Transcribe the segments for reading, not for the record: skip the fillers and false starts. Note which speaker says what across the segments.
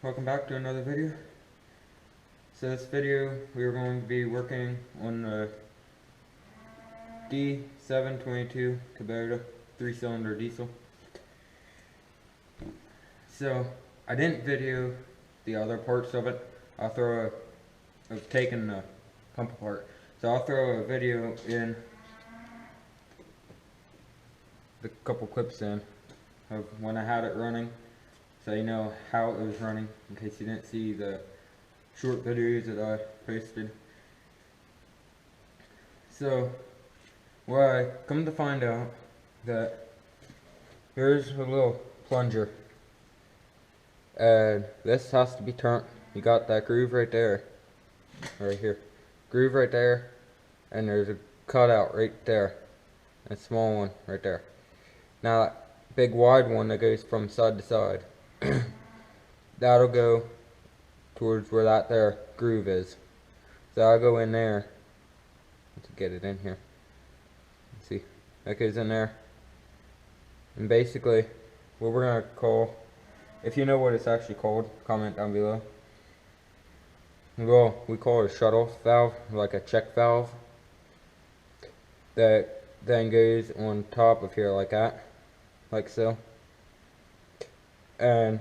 Speaker 1: Welcome back to another video. So this video we are going to be working on the d722 Kubota 3-cylinder diesel. So I didn't video the other parts of it. I've taken the pump apart. So I'll throw a video in, the couple clips in of when I had it running, so you know how it was running in case you didn't see the short videos that I posted. So what I come to find out that here's a little plunger, and this has to be turned. You got that groove right there, right here, groove right there, and there's a cutout right there, a small one right there. Now that big wide one that goes from side to side, that'll go towards where that there groove is. So I'll go in there to get it in here. See, that goes in there. And basically, what we're gonna call, if you know what it's actually called, comment down below. Well, we call it a shut-off valve, like a check valve, that then goes on top of here like that, like so. And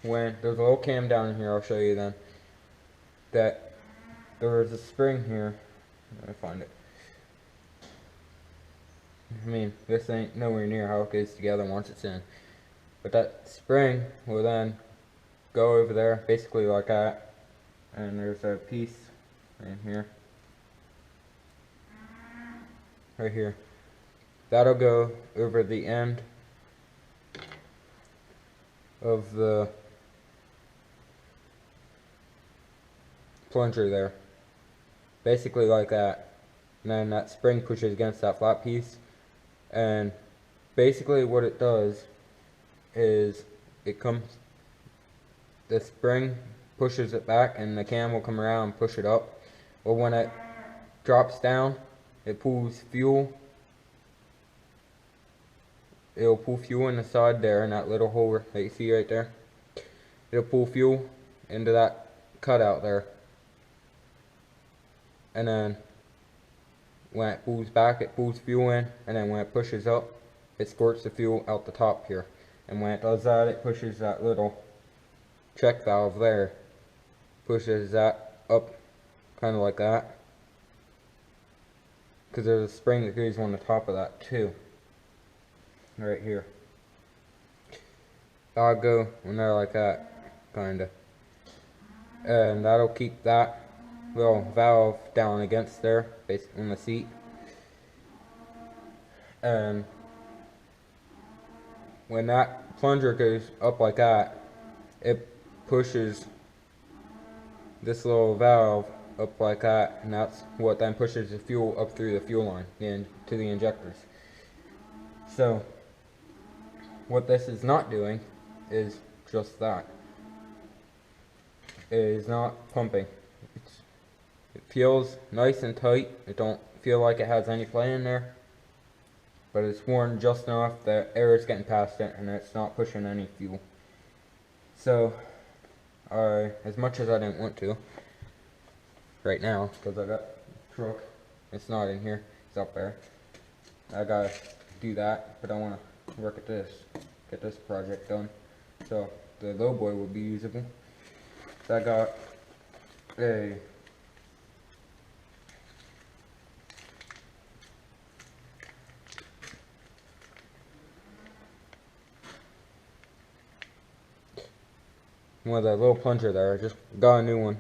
Speaker 1: when there's a little cam down here, I'll show you then, that there's a spring here. Let me find it. I mean, this ain't nowhere near how it goes together once it's in, but that spring will then go over there basically like that, and there's a piece in here, right here, that'll go over the end of the plunger there, basically like that. And then that spring pushes against that flat piece, and basically what it does is the spring pushes it back, and the cam will come around and push it up. Well, when it drops down, it pulls fuel. It'll pull fuel in the side there, in that little hole that you see right there. It'll pull fuel into that cutout there. And then when it pulls back, it pulls fuel in, and then when it pushes up, it squirts the fuel out the top here. And when it does that, it pushes that little check valve there, pushes that up kind of like that, because there's a spring that goes on the top of that too, right here. I'll go on there like that, kinda, and that'll keep that little valve down against there, basically on the seat. And when that plunger goes up like that, it pushes this little valve up like that, and that's what then pushes the fuel up through the fuel line and to the injectors. So what this is not doing is just that. It is not pumping. It feels nice and tight. It don't feel like it has any play in there, but it's worn just enough that air is getting past it and it's not pushing any fuel. So as much as I didn't want to right now, because I got the truck, it's not in here, it's up there, I gotta do that, but I want to work at this, get this project done, so the lowboy will be usable. So I got one of the little plunger there. I just got a new one.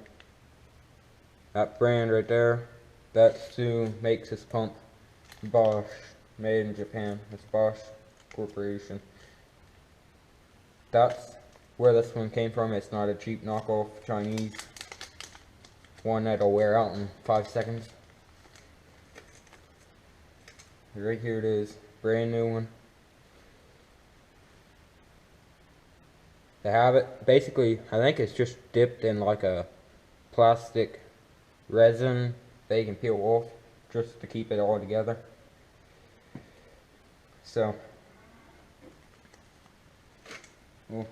Speaker 1: That brand right there, that's who makes this pump. Bosch, made in Japan. It's Bosch Corporation. That's where this one came from. It's not a cheap knockoff Chinese one that'll wear out in 5 seconds. Right here it is, brand new one. They have it, basically, I think it's just dipped in like a plastic resin they can peel off just to keep it all together. So we'll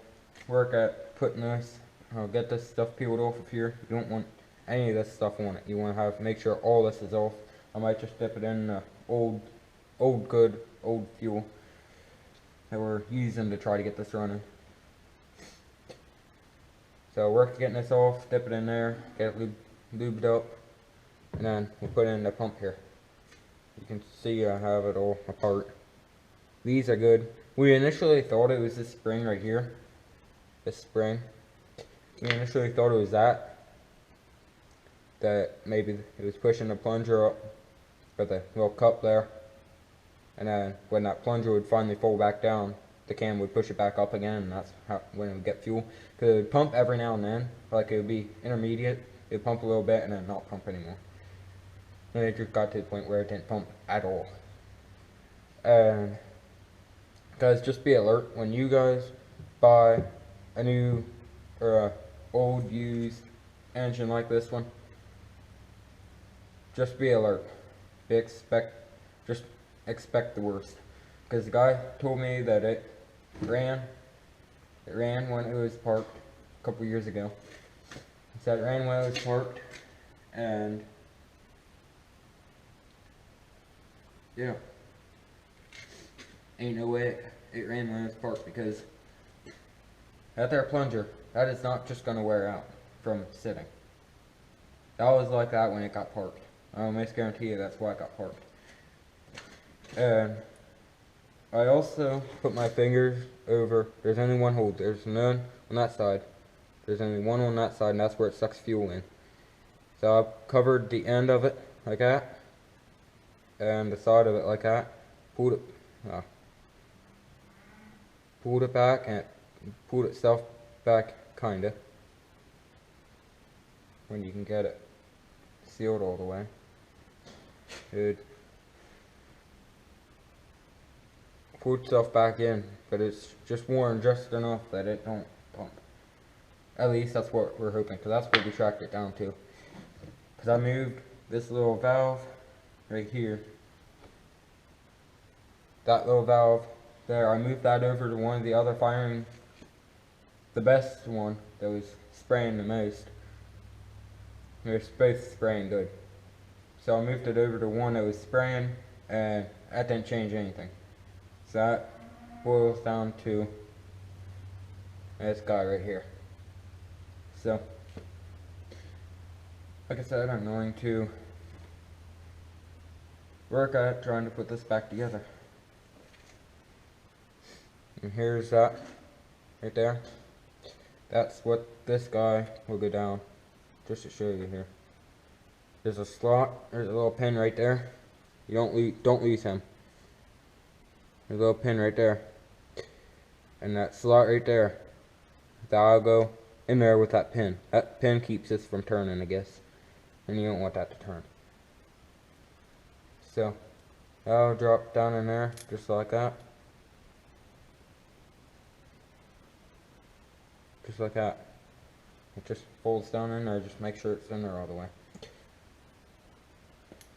Speaker 1: work at putting this, get this stuff peeled off of here. You don't want any of this stuff on it. You want to make sure all this is off. I might just dip it in old fuel that we're using to try to get this running. So work getting this off, dip it in there, get it lubed up, and then we'll put in the pump here. You can see I have it all apart. These are good. We initially thought it was this spring right here. This spring. We initially thought it was that maybe it was pushing the plunger up for the little cup there. And then when that plunger would finally fall back down, the cam would push it back up again, and that's when it would get fuel. Because it would pump every now and then, like it would be intermediate. It would pump a little bit and then not pump anymore. And it just got to the point where it didn't pump at all. And guys, just be alert when you guys buy a new or a old used engine like this one. Just be alert. Just expect the worst. Because the guy told me that it ran when it was parked a couple years ago. He said it ran when it was parked, and yeah, ain't no way it ran when it was parked, because that there plunger, that is not just gonna wear out from sitting. That was like that when it got parked. I almost guarantee you that's why it got parked. And I also put my fingers over, there's only one hole, there's none on that side. There's only one on that side, and that's where it sucks fuel in. So I've covered the end of it like that, and the side of it like that. Pulled it back, and it pulled itself back, kinda, when you can get it sealed all the way. It pulled itself back in, but it's just worn just enough that it don't pump. At least that's what we're hoping, because that's what we tracked it down to. Because I moved this little valve right here. That little valve there, I moved that over to one of the other firing, the best one that was spraying the most. They were both spraying good. So I moved it over to one that was spraying, and that didn't change anything. So that boils down to this guy right here. So, like I said, I'm going to work at trying to put this back together. And here's that right there. That's what this guy will go down. Just to show you here. There's a slot, there's a little pin right there. You don't lose him. There's a little pin right there. And that slot right there. That'll go in there with that pin. That pin keeps this from turning, I guess. And you don't want that to turn. So, that'll drop down in there, just like that. Just like that. It just folds down in there, just make sure it's in there all the way.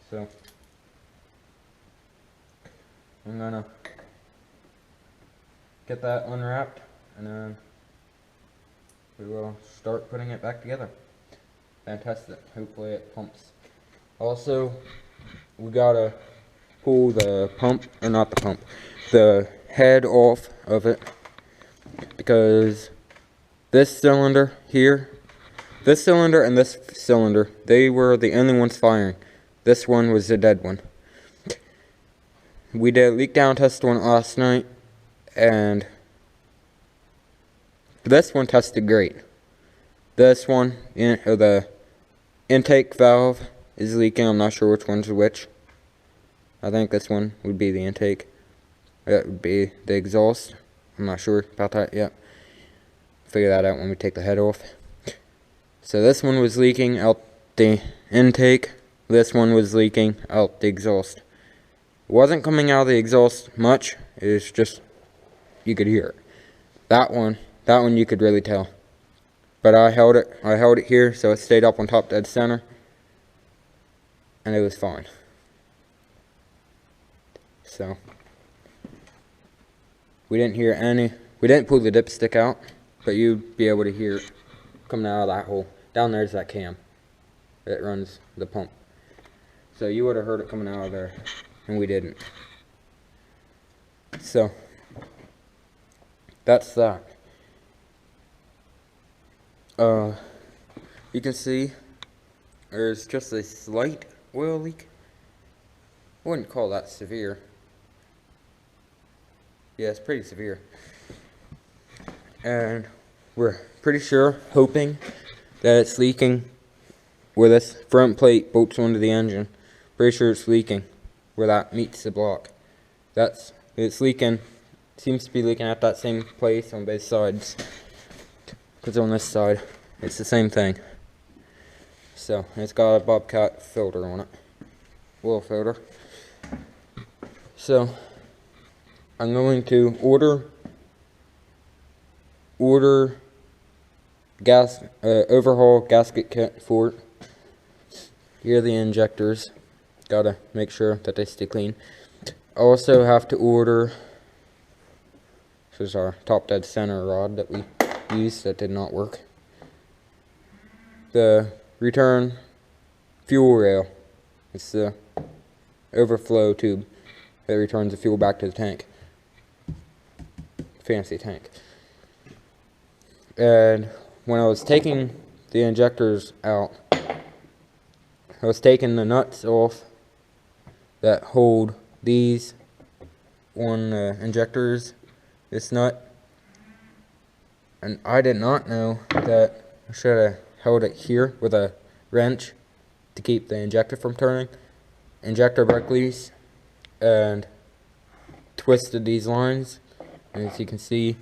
Speaker 1: So, I'm gonna get that unwrapped, and then we will start putting it back together and test it. Hopefully it pumps. Also, we gotta pull the pump, or not the pump, the head off of it, because this cylinder here, this cylinder and this cylinder, they were the only ones firing. This one was the dead one. We did a leak down test one last night, and this one tested great. This one, the intake valve is leaking. I'm not sure which one's which. I think this one would be the intake. That would be the exhaust. I'm not sure about that yet. Figure that out when we take the head off. So this one was leaking out the intake. This one was leaking out the exhaust. It wasn't coming out of the exhaust much. It was just, you could hear it. That one you could really tell. But I held it here so it stayed up on top dead center. And it was fine. So, we didn't pull the dipstick out, but you'd be able to hear it coming out of that hole. Down there's that cam that runs the pump. So you would have heard it coming out of there, and we didn't. So that's that. You can see there's just a slight oil leak. I wouldn't call that severe. Yeah, it's pretty severe. And we're pretty sure, hoping, that it's leaking where this front plate bolts onto the engine. Pretty sure it's leaking where that meets the block. It's leaking. Seems to be leaking at that same place on both sides. Because on this side, it's the same thing. So, it's got a Bobcat filter on it. Oil filter. So, I'm going to overhaul gasket kit for it. Here are the injectors. Gotta make sure that they stay clean. I also have to order, this is our top dead center rod that we used that did not work. The return fuel rail. It's the overflow tube that returns the fuel back to the tank. Fancy tank. And when I was taking the injectors out, I was taking the nuts off that hold these on injectors, this nut, and I did not know that I should have held it here with a wrench to keep the injector from turning. Injector broke loose and twisted these lines, and as you can see,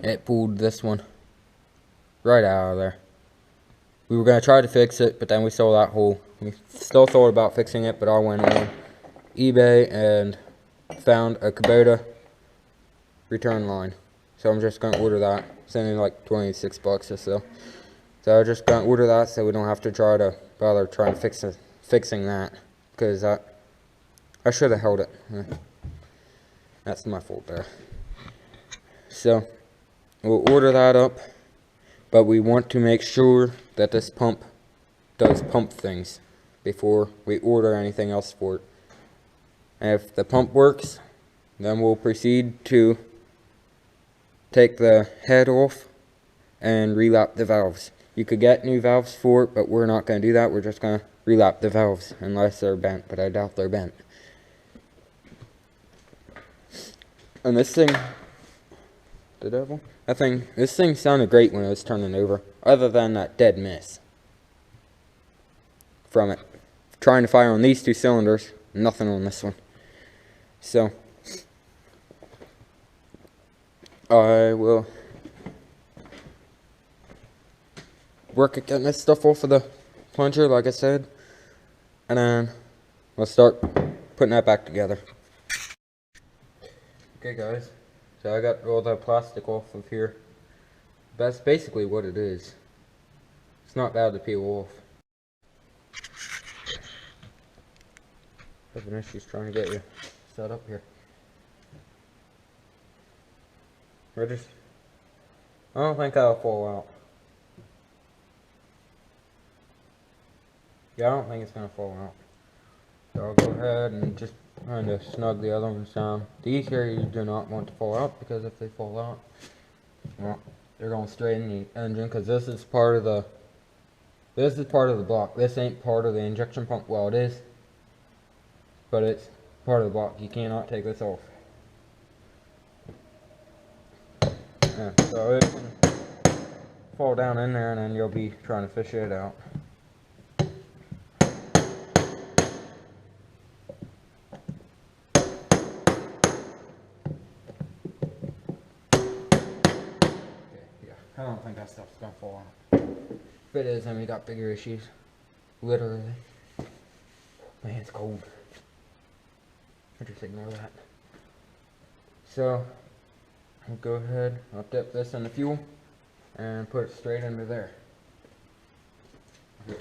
Speaker 1: it pulled this one right out of there. We were going to try to fix it, but then we saw that hole. We still thought about fixing it, but I went on eBay and found a Kubota return line. So I'm just going to order that. It's only like 26 bucks or so. So I'm just going to order that so we don't have to bother trying to fixing that. Because I should have held it. That's my fault there. So we'll order that up. But we want to make sure that this pump does pump things before we order anything else for it. And if the pump works, then we'll proceed to take the head off and relap the valves. You could get new valves for it, but we're not going to do that. We're just going to relap the valves unless they're bent, but I doubt they're bent. And this thing, this thing sounded great when it was turning over, other than that dead miss from it. Trying to fire on these two cylinders, nothing on this one. So, I will work at getting this stuff off of the plunger, like I said, and then we'll start putting that back together. Okay guys, so I got all the plastic off of here. That's basically what it is. It's not bad to peel off. Having issues trying to get you set up here. I don't think that'll fall out. Yeah, I don't think it's gonna fall out. So I'll go ahead and just kind of snug the other ones down. These here you do not want to fall out, because if they fall out, well, they're going straight in the engine, because this is part of the block. This ain't part of the injection pump. Well, it is, but it's part of the block. You cannot take this off. Yeah, so it can fall down in there, and then you'll be trying to fish it out. I don't think that stuff's gonna fall out. If it is, then we got bigger issues. Literally. Man, it's cold. I just ignore that. So, I'll go ahead, I'll dip this in the fuel and put it straight into there. Okay.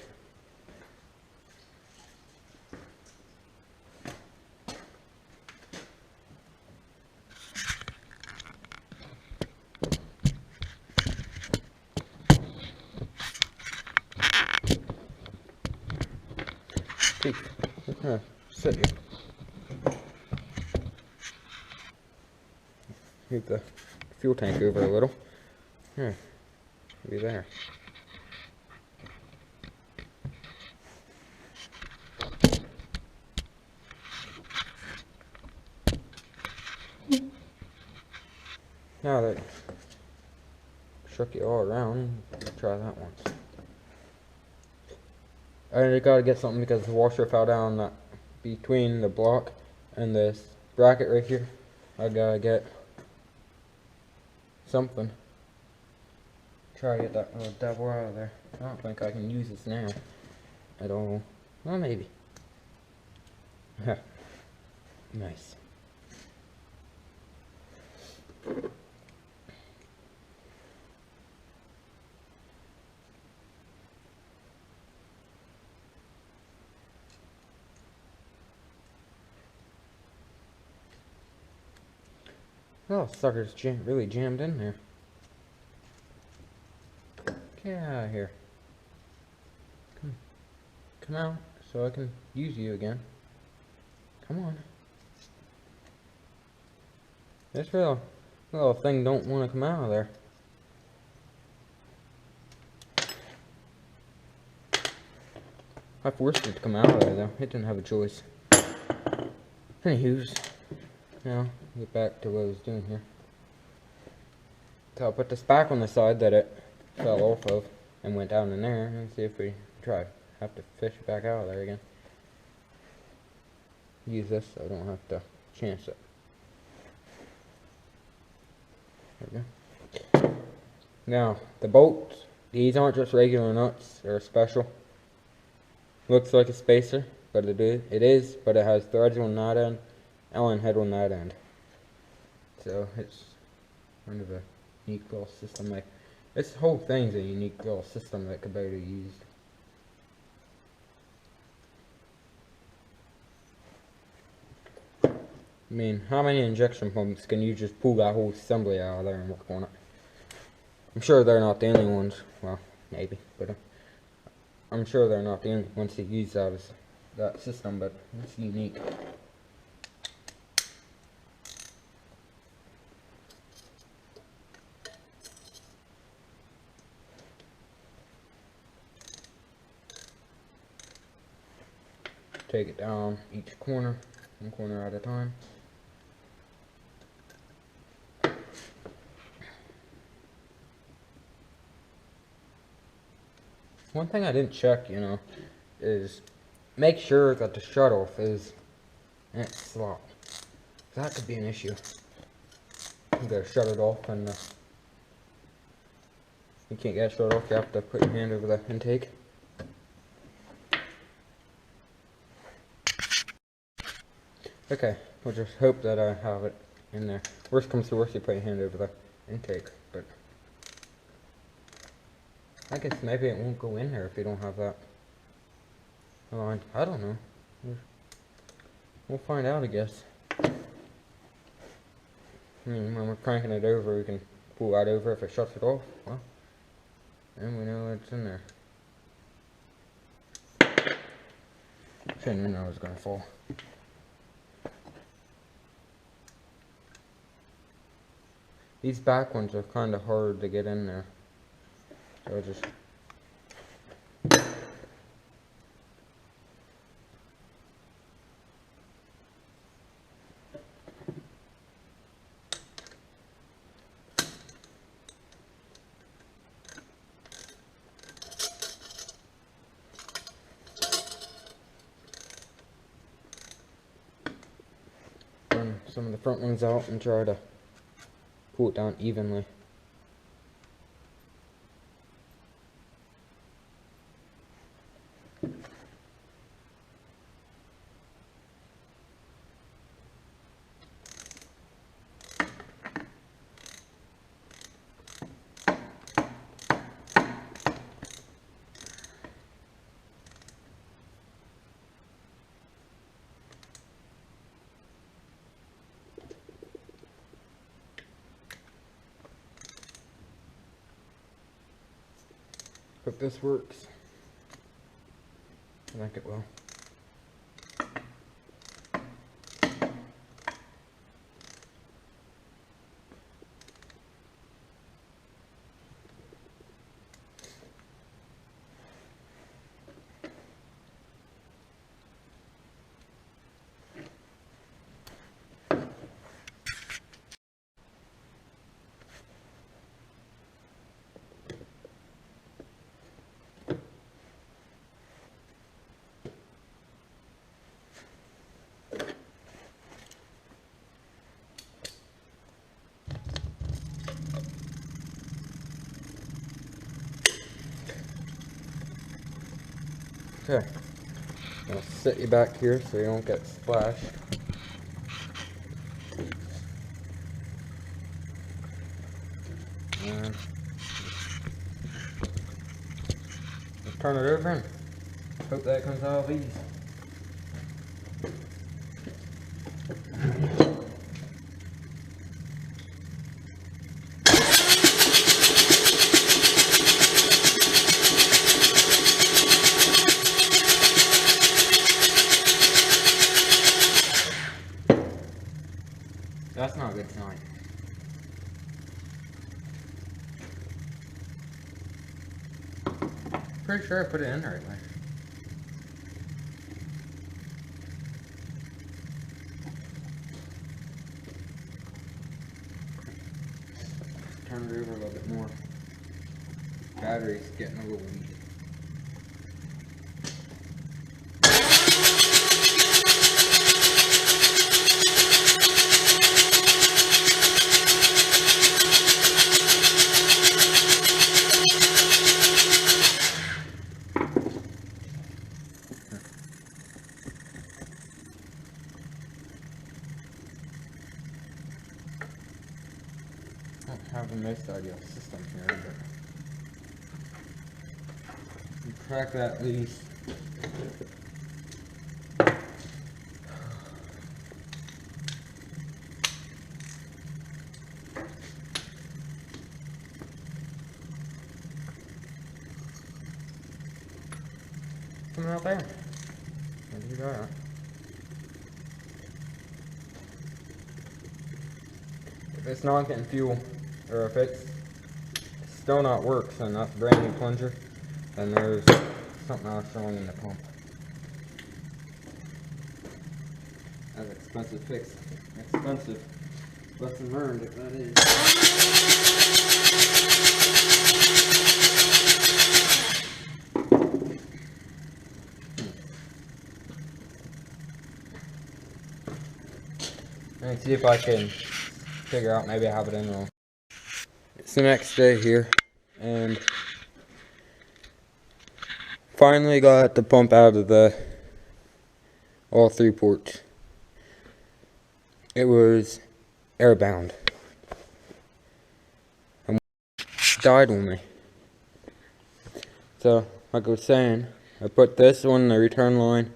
Speaker 1: move the fuel tank over a little. Here, be there. Now that shook it all around, try that once. I gotta get something because the washer fell down that between the block and this bracket right here. I gotta get something. Try to get that little devil out of there. I don't think I can use this now at all. Well, maybe. Nice. Oh, sucker's really jammed in there. Get out of here. Come out so I can use you again. Come on. This little thing don't want to come out of there. I forced it to come out of there though. It didn't have a choice. Anywho's, now get back to what I was doing here. So I'll put this back on the side that it fell off of and went down in there and see if we have to fish it back out of there again. Use this so I don't have to chance it. There we go. Now, the bolts, these aren't just regular nuts, they're special. Looks like a spacer, but it is, but it has threads on that end, Allen head on that end. So it's kind of a unique little system. Like, this whole thing's a unique little system that Kubota used. I mean, how many injection pumps can you just pull that whole assembly out of there and work on it? I'm sure they're not the only ones. Well, maybe, but I'm sure they're not the only ones to use that system, but it's unique. Take it down each corner, one corner at a time. One thing I didn't check, is make sure that the shutoff is in its slot. That could be an issue. You gotta shut it off, and you can't get it shut off. You have to put your hand over the intake. Okay, we'll just hope that I have it in there. Worst comes to worst, you put your hand over the intake, but I guess maybe it won't go in there if you don't have that line. I don't know. We'll find out, I guess. I mean, when we're cranking it over, we can pull that over if it shuts it off. Well, and we know it's in there. Didn't know it was gonna fall. These back ones are kind of hard to get in there. So just run some of the front ones out and try to pull it down evenly. Hope this works. I think it will. Okay, I'll sit you back here so you don't get splashed. And let's turn it over and hope that comes out of these. That's not a good sign. Pretty sure I put it in the right way. Turn it over a little bit more. Battery's getting a little weak. I don't have the most ideal system here, but you crack that loose. Coming out there. I'll do that. If it's not getting fuel, or if it's still not works and that's a brand new plunger, then there's something else wrong in the pump. That's an expensive fix. Expensive. Lesson learned, if that is. Let me see if I can figure out, maybe I have it in wrong. It's the next day here, and finally got the pump out of all 3 ports. It was airbound. And died on me. So, like I was saying, I put this on the return line.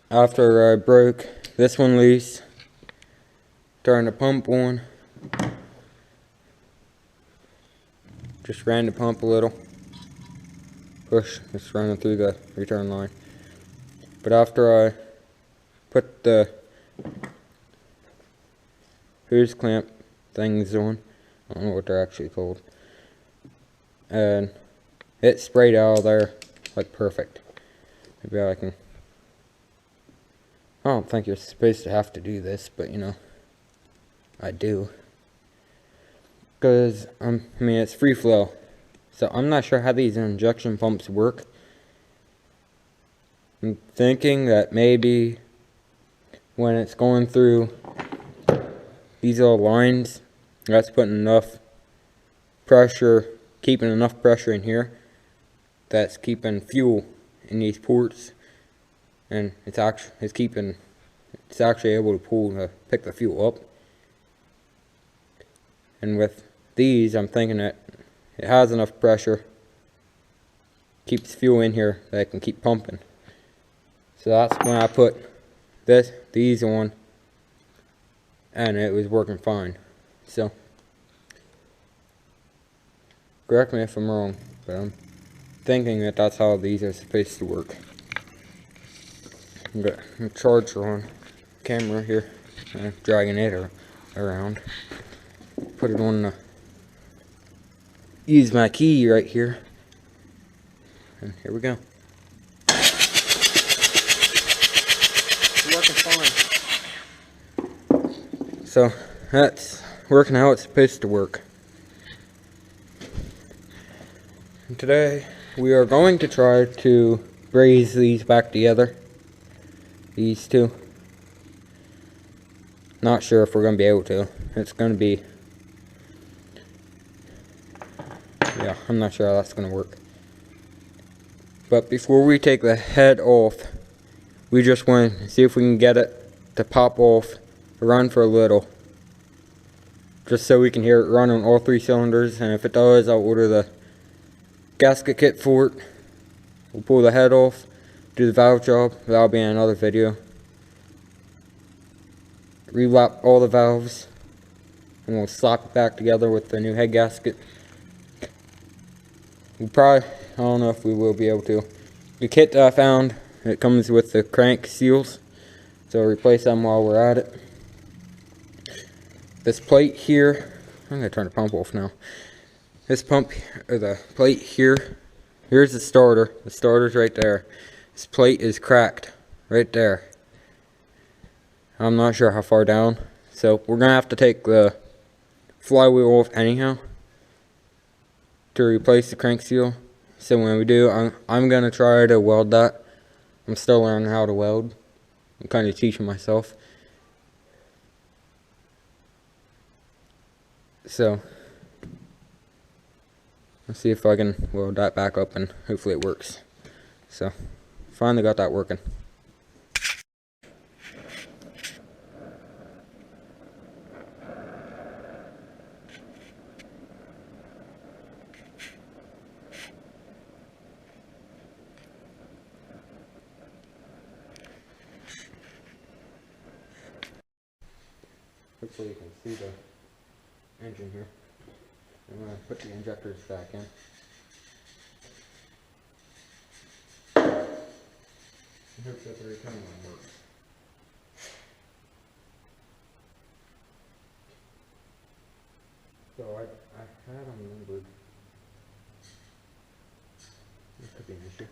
Speaker 1: After I broke this one loose, turned the pump on. Just ran the pump a little. Push, it's running through the return line. But after I put the hose clamp things on, I don't know what they're actually called, and it sprayed out of there like perfect. Maybe I can, I don't think you're supposed to have to do this, but you know, I do. Because, I mean, it's free flow. So I'm not sure how these injection pumps work. I'm thinking that maybe when it's going through these little lines, that's putting enough pressure, keeping enough pressure in here, that's keeping fuel in these ports, and it's actually able to pick the fuel up. And with these, I'm thinking that it has enough pressure, keeps fuel in here that it can keep pumping. So that's when I put these on, and it was working fine. So correct me if I'm wrong, but I'm thinking that that's how these are supposed to work. I've got a charger on camera here, dragging it around. Put it on the, use my key right here, and here we go. It's working fine. So that's working how it's supposed to work. And today we are going to try to braze these back together. These two. Not sure if we're going to be able to. It's going to be... yeah, I'm not sure how that's going to work. But before we take the head off, we just want to see if we can get it to pop off, run for a little. Just so we can hear it run on all 3 cylinders. And if it does, I'll order the gasket kit for it. We'll pull the head off, do the valve job. That'll be in another video. Relap all the valves, and we'll slap it back together with the new head gasket. We probably, I don't know if we will be able to. The kit that I found, it comes with the crank seals, so I'll replace them while we're at it. This plate here, I'm going to turn the pump off now. This pump, or the plate here, here's the starter. The starter's right there. This plate is cracked right there. I'm not sure how far down, so we're going to have to take the flywheel off anyhow to replace the crank seal. So when we do, I'm going to try to weld that. I'm still learning how to weld. I'm kind of teaching myself. So, let's see if I can weld that back up and hopefully it works. So, finally got that working. Hopefully you can see the engine here. I'm going to put the injectors back in. I hope that the return one works. So I had them numbered. This could be an issue.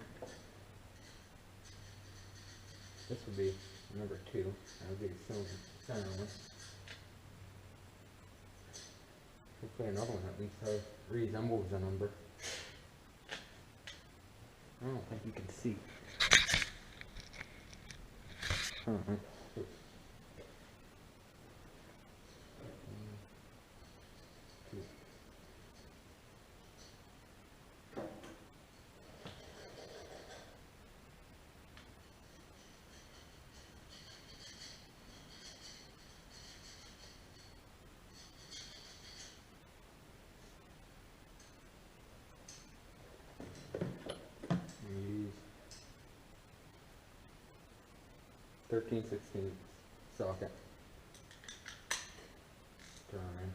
Speaker 1: This would be number 2. That would be the center one. Hopefully another one at least resembles a number. I don't think you can see. Use 13/16 socket. Turn in.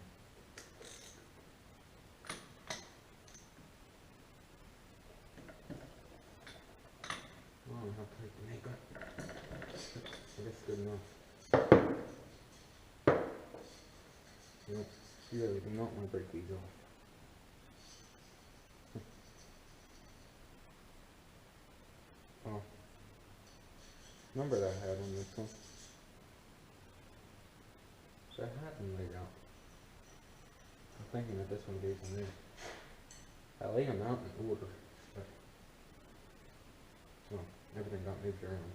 Speaker 1: I don't know how tight to make it. I guess good enough. You really do not want to break these off. Oh, number that I had on this one. So I had them laid out. I'm thinking that this one goes in there. I laid them out in order, but well, everything got moved around.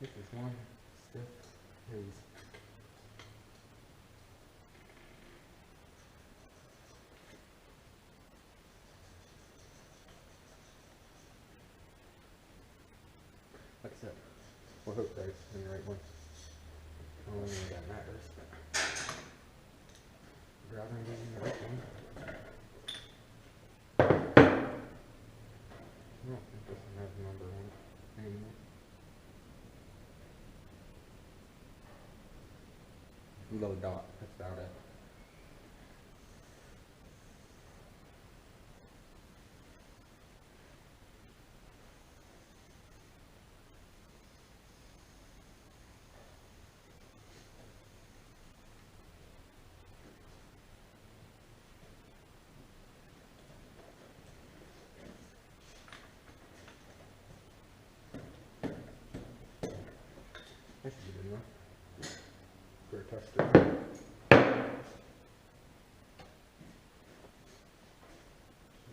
Speaker 1: This is one stiff hose. Like I said, we'll hope that it's in the right one. I don't think that matters, but I'd rather be in the right one. I don't think this one has a number on it anymore. Little dot, that's about it. know, for a tester.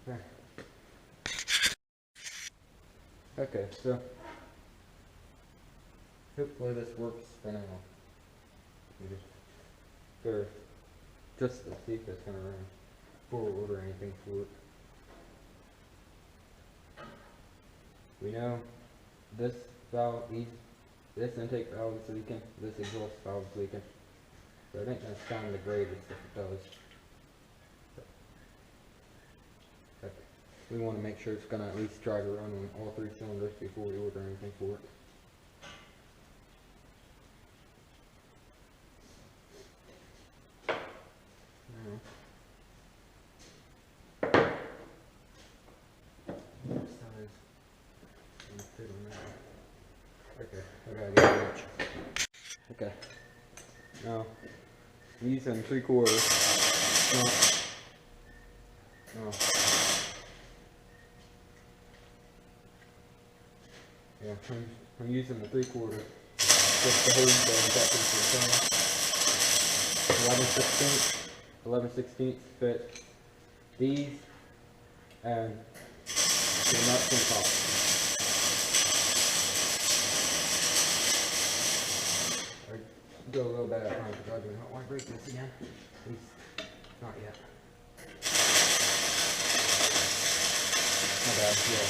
Speaker 1: Okay. Okay, so hopefully this works for now. You just gotta just to see if it's gonna run before we order anything for it. We know this valve, this intake valve is leaking, this exhaust valve is leaking. So it ain't gonna sound the greatest if it does. But we want to make sure it's gonna at least try to run on all 3 cylinders before we order anything for it. Okay, I gotta get a wrench. Okay. Now, I'm using 3/4. No. Yeah, I'm using the 3/4 just to hold the injectors in the 11/16 fit these and the nuts on top. I go a little bit at a time because I do not want to break this again. At least not yet. My bad, yeah.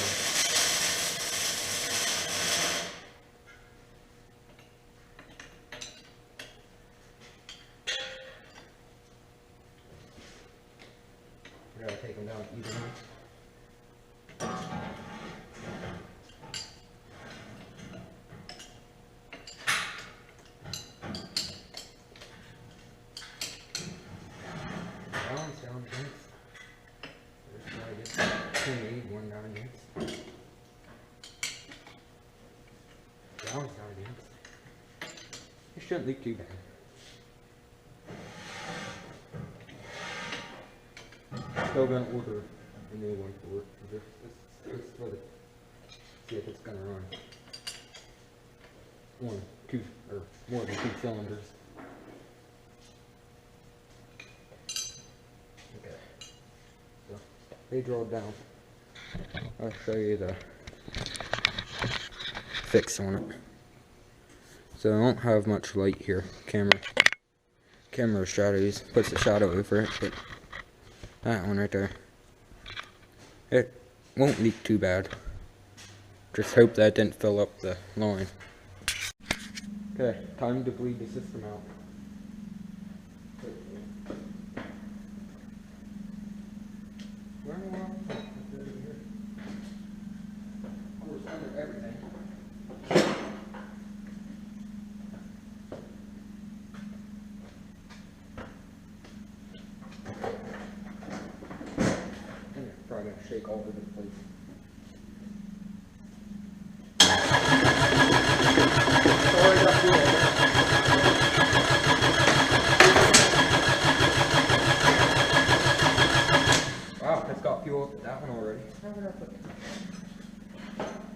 Speaker 1: I gotta take them down evenly. Balance down against. There's try to get 1 down against. Balance down against. It shouldn't leak too bad. Still gonna order a new one for it. Just let it see if it's gonna run 1, 2, or more than 2 cylinders. Okay, so they draw down. I'll show you the fix on it. So I don't have much light here. Camera shadows puts a shadow over it, but that one right there, it won't leak too bad. Just hope that didn't fill up the line. Okay, time to bleed the system out. Of course, under everything. Probably gonna shake all over the place. Sorry about that. Wow, that's got fuel up to that one already.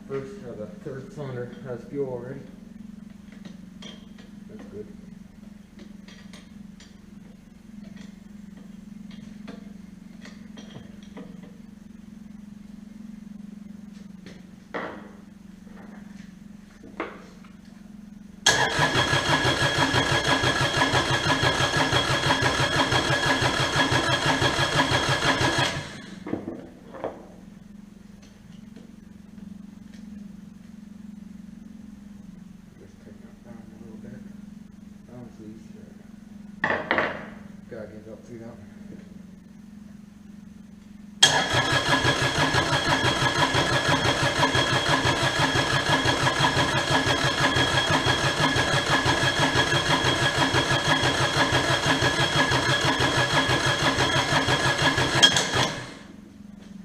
Speaker 1: First or the 3rd cylinder has fuel already. That's good. Gotta get up through that one.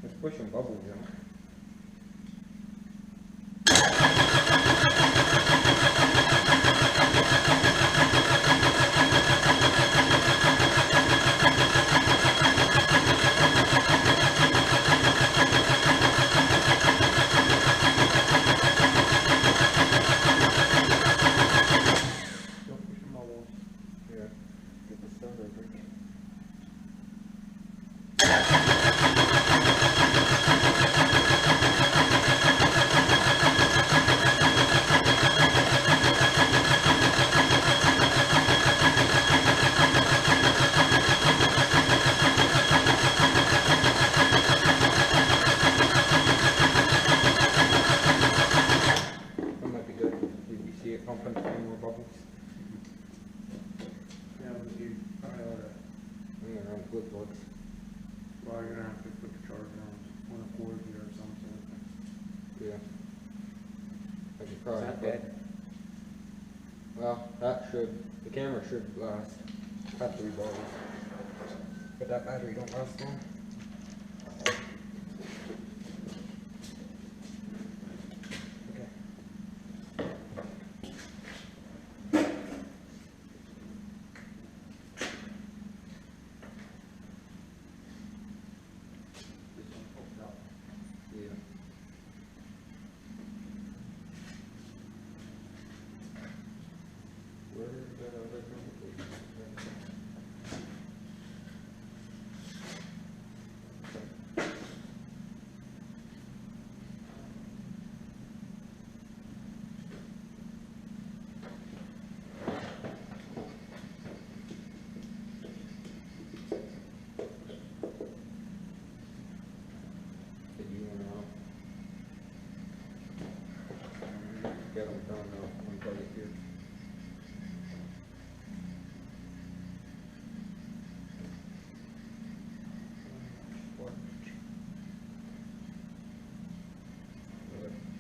Speaker 1: It's pushing bubbles out. the camera should last. Have 3 bars. But that battery don't last long. Get them done now. Unplug it here.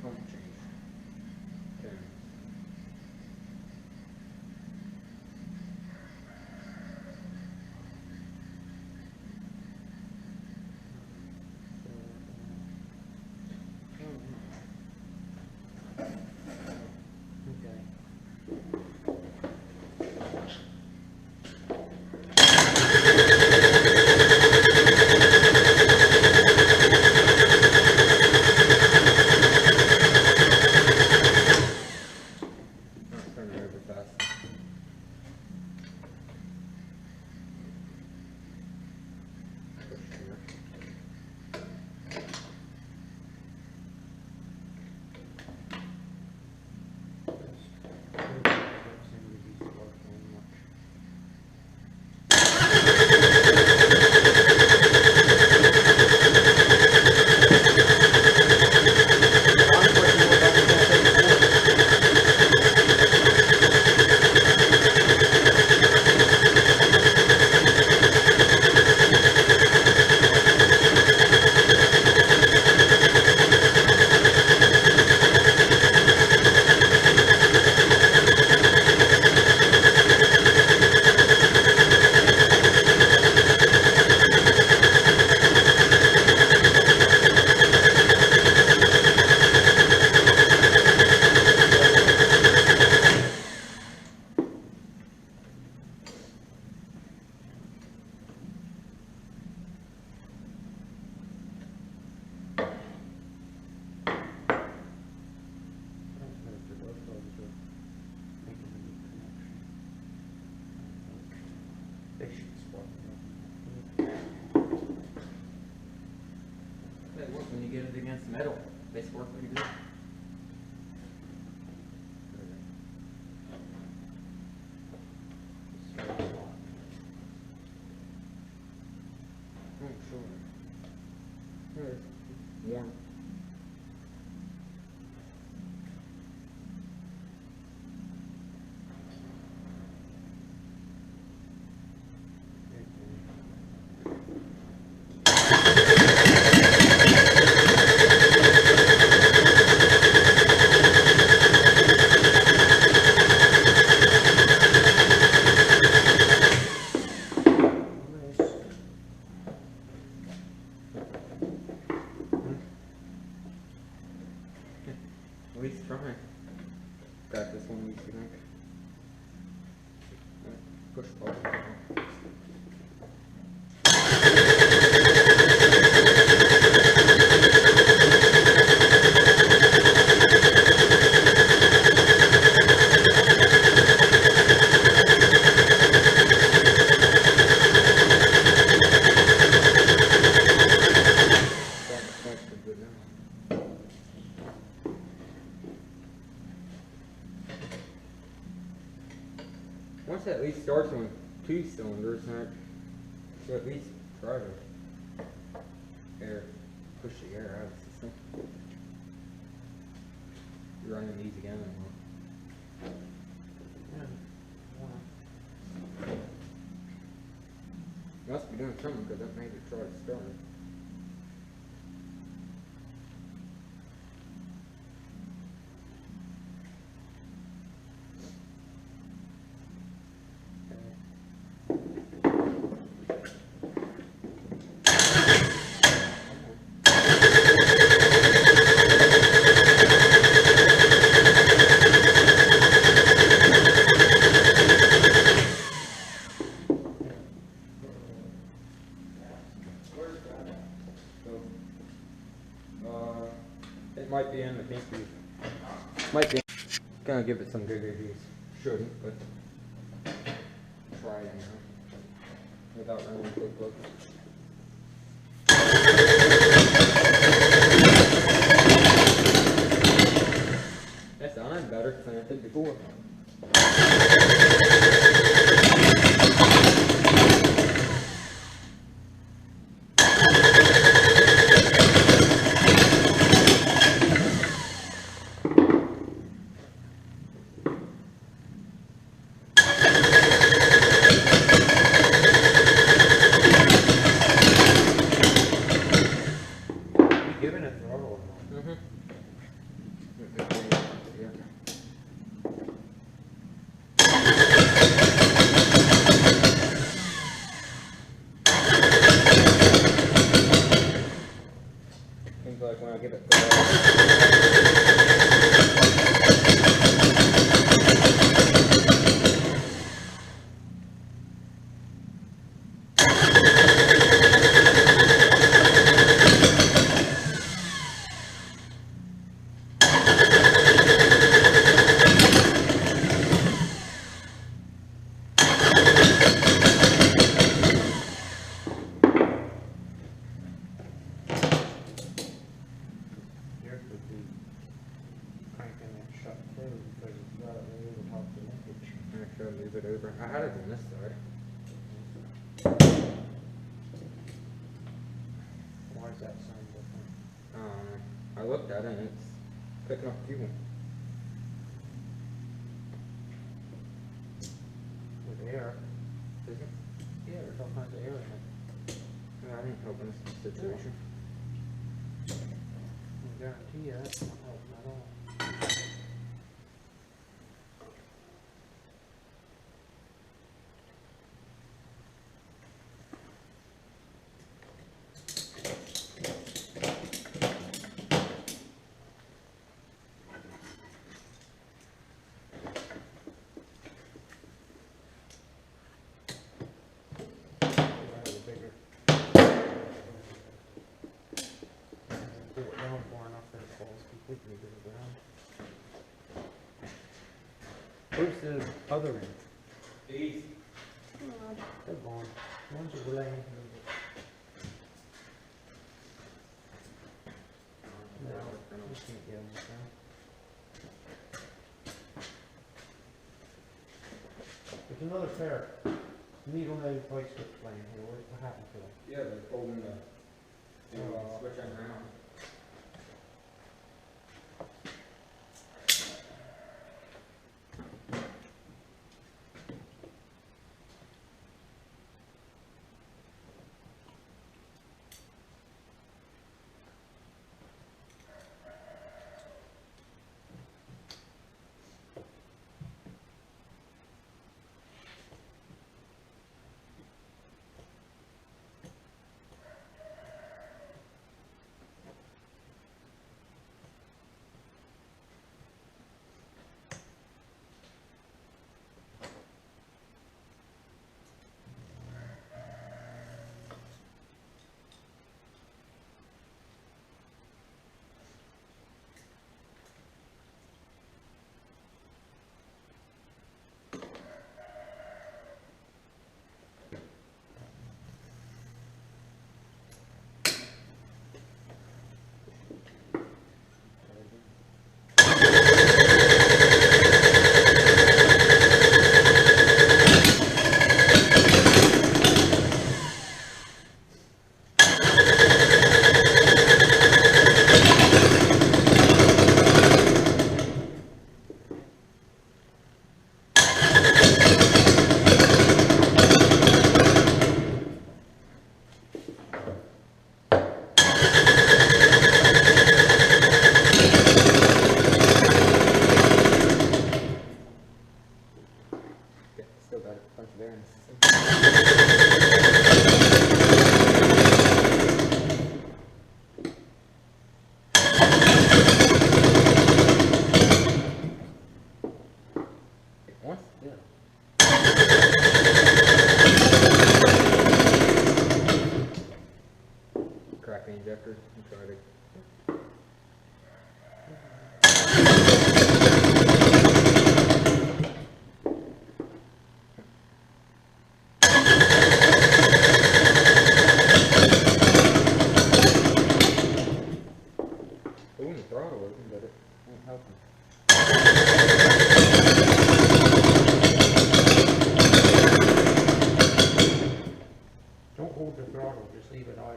Speaker 1: Pump change. Okay. When you get it against metal, they work pretty good. Yeah. At least try. Practice 1 week, you think? Push button. Once it at least starts on 2 cylinders, so at least try to push the air out of the system. You're running these again. You must be doing something because that made it try to start. gonna give it some good reviews. Shouldn't, but try anyhow. Without running a quick look. That sounded better than it did before.
Speaker 2: Giving it throttle.
Speaker 1: Mm-hmm. Seems like when I give it
Speaker 2: Yours would be cranking it shut through because it's got it right over top of the linkage.
Speaker 1: actually I'll move it over. I had it on this side.
Speaker 2: Why does that sound different?
Speaker 1: I looked at it and it's picking up fuel.
Speaker 2: With air.
Speaker 1: Is it?
Speaker 2: Yeah, there's all kinds of air in it.
Speaker 1: Yeah, I ain't helping this situation.
Speaker 2: I guarantee you that's not helping at all. Pull it down far enough that it falls completely to the ground. Where's the other end?
Speaker 1: These.
Speaker 2: They're gone. Ones that were laying here. No, we can't get them down. There's another pair. Needle nose vice grip laying here. What happened to them?
Speaker 1: Yeah, they're holding the switch on around. Still got a bunch of air in the system. Once? Yeah. Crack the injector and try to
Speaker 2: just leave it idle.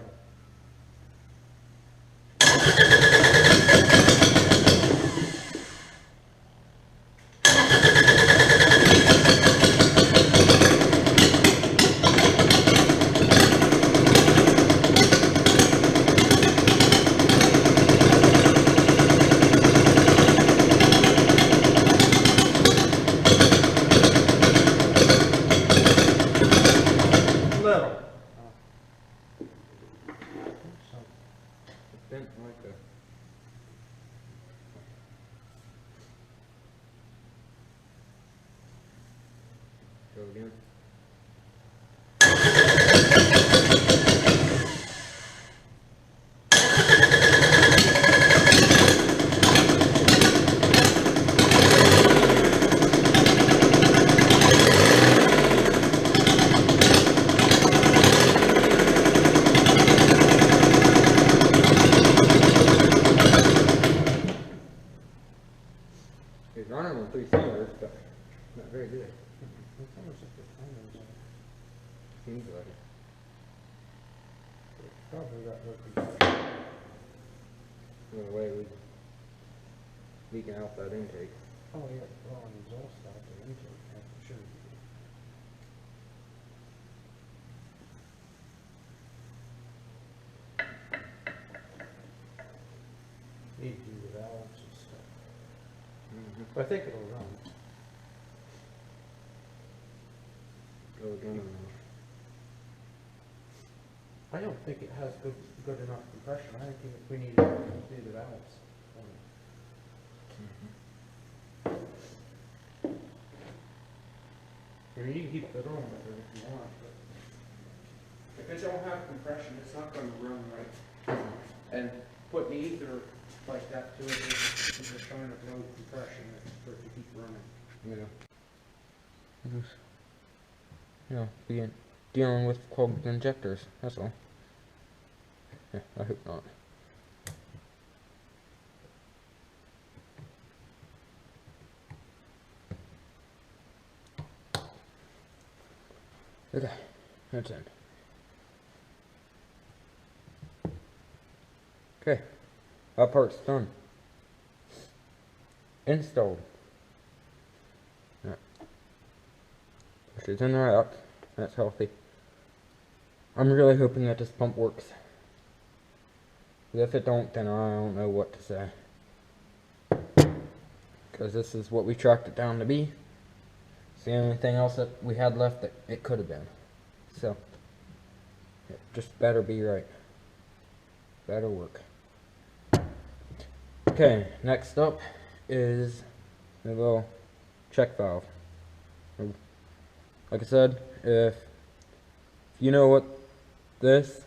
Speaker 2: Little.
Speaker 1: Bent like a... Go again. He's running on 3 cylinders, but not very good.
Speaker 2: It's almost like the timers are.
Speaker 1: Seems like it.
Speaker 2: Probably got no compression.
Speaker 1: The way we leaking out that intake.
Speaker 2: Oh yeah, well, on exhaust out the intake, that should be. Need to do the valves and stuff. But I think it'll run.
Speaker 1: Go again.
Speaker 2: I don't think it has good enough compression. I think we need to do the valves. I mean, you can keep the room with it if you want, but if it don't have compression, it's not going to run right. And putting ether like that to it is just trying to blow compression for it to keep running.
Speaker 1: Yeah. Just, you know, dealing with clogged injectors, that's all. Yeah, I hope not. Okay, that's in. Okay, that part's done. Installed. Yeah. She's in the rack. That's healthy. I'm really hoping that this pump works. If it don't, then I don't know what to say. Because this is what we tracked it down to be. It's the only thing else that we had left that it could have been. So, it just better be right. Better work. Okay, next up is the little check valve. Like I said, if you know what this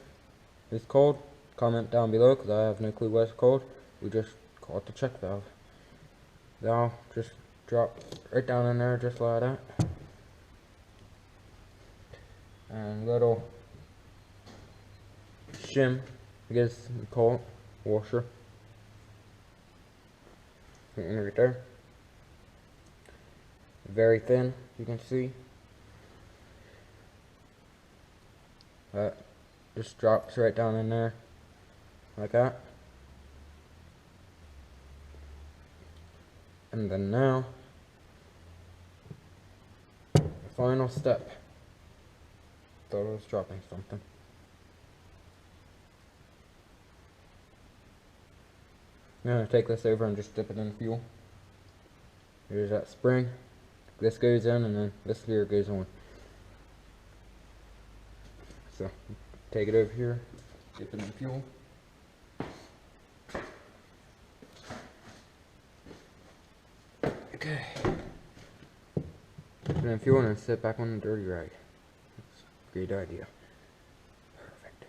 Speaker 1: is called, comment down below because I have no clue what it's called. We just call it the check valve. Now just drop right down in there just like that. And little shim, I guess we call it, washer. Right there. Very thin, you can see. That just drops right down in there like that. And then now the final step. Thought I was dropping something. I'm gonna take this over and just dip it in fuel. Here's that spring. This goes in and then this here goes on. So take it over here, dip it in fuel. Okay. Dip it in fuel and then sit back on the dirty rag. That's a great idea. Perfect.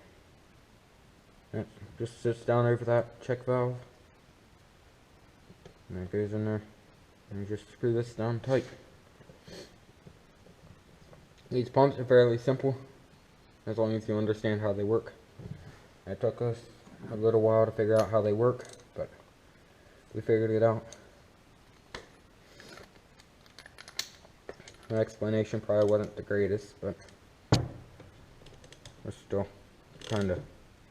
Speaker 1: That just sits down over that check valve. And it goes in there. And you just screw this down tight. These pumps are fairly simple, as long as you understand how they work. It took us a little while to figure out how they work, but we figured it out. The explanation probably wasn't the greatest, but we're still kind of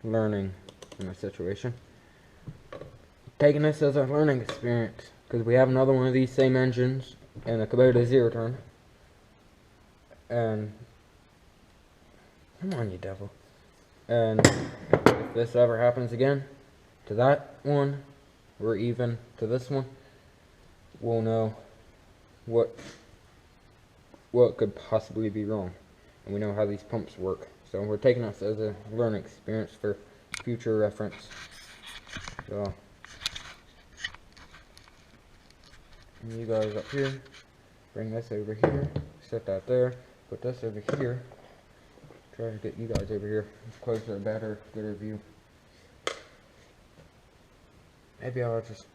Speaker 1: learning in a situation. Taking this as a learning experience, because we have another one of these same engines in a Kubota zero turn. And come on, you devil. And if this ever happens again to that one, or even to this one, we'll know what could possibly be wrong, and we know how these pumps work. So we're taking this as a learning experience for future reference. So you guys up here, bring this over here, set that there, put this over here. Try to get you guys over here, closer, better, gooder view. Maybe I'll just